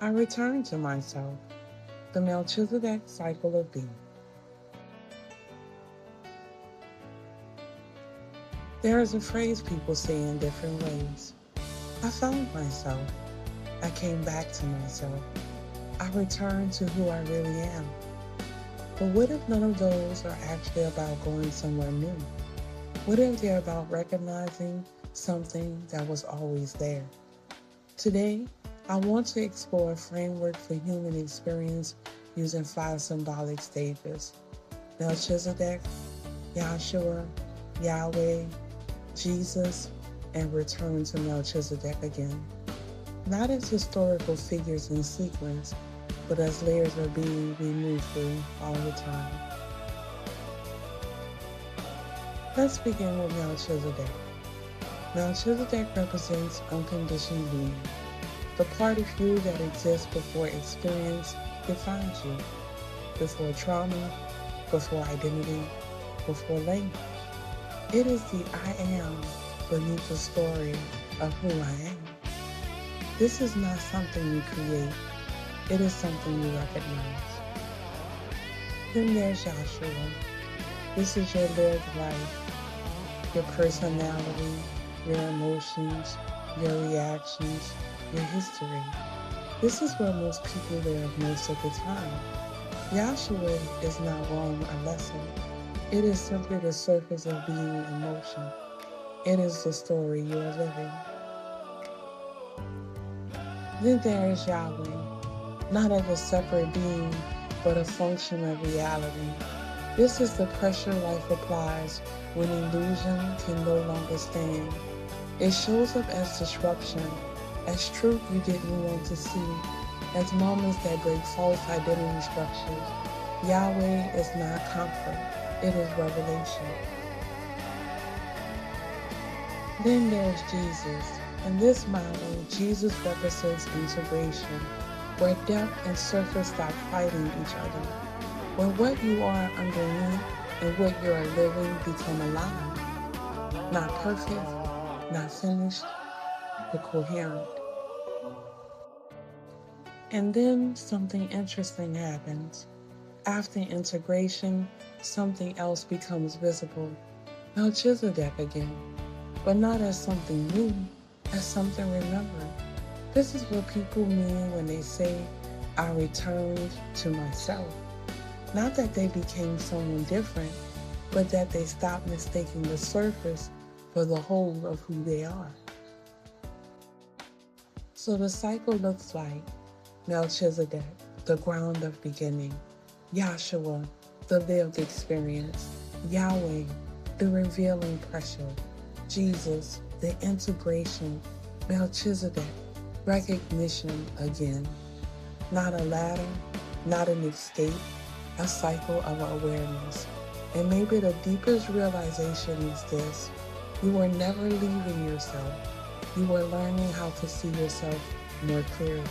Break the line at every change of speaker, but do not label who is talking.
I return to myself, the Melchizedek cycle of being. There is a phrase people say in different ways. I found myself. I came back to myself. I returned to who I really am. But what if none of those are actually about going somewhere new? What if they're about recognizing something that was always there? Today, I want to explore a framework for human experience using 5 symbolic stages: Melchizedek, Yeshua, Yahweh, Jesus, and return to Melchizedek again. Not as historical figures in sequence, but as layers of being we move through all the time. Let's begin with Melchizedek. Melchizedek represents unconditioned being, the part of you that exists before experience defines you, before trauma, before identity, before language. It is the I am beneath the story of who I am. This is not something you create, it is something you recognize. Then there's Yahshua. This is your lived life, your personality, your emotions, your reactions, your history. This is where most people live most of the time. Yahshua is not wrong or lesson. It is simply the surface of being in motion. It is the story you are living. Then there is Yahweh, not as a separate being, but a function of reality. This is the pressure life applies when illusion can no longer stand. It shows up as disruption, as truth you didn't want to see, as moments that break false identity structures. Yahweh is not comfort, it is revelation. Then there's Jesus. In this model, Jesus represents integration, where depth and surface stop fighting each other, where what you are underneath and what you are living become alive. Not perfect, not finished, but coherent. And then something interesting happens. After integration, something else becomes visible. Melchizedek again, but not as something new, as something remembered. This is what people mean when they say, I returned to myself. Not that they became someone different, but that they stopped mistaking the surface for the whole of who they are. So the cycle looks like Melchizedek, the ground of beginning; Yahshua, the lived experience; Yahweh, the revealing pressure; Jesus, the integration; Melchizedek, recognition again. Not a ladder, not an escape, a cycle of awareness. And maybe the deepest realization is this: you were never leaving yourself. You were learning how to see yourself more clearly.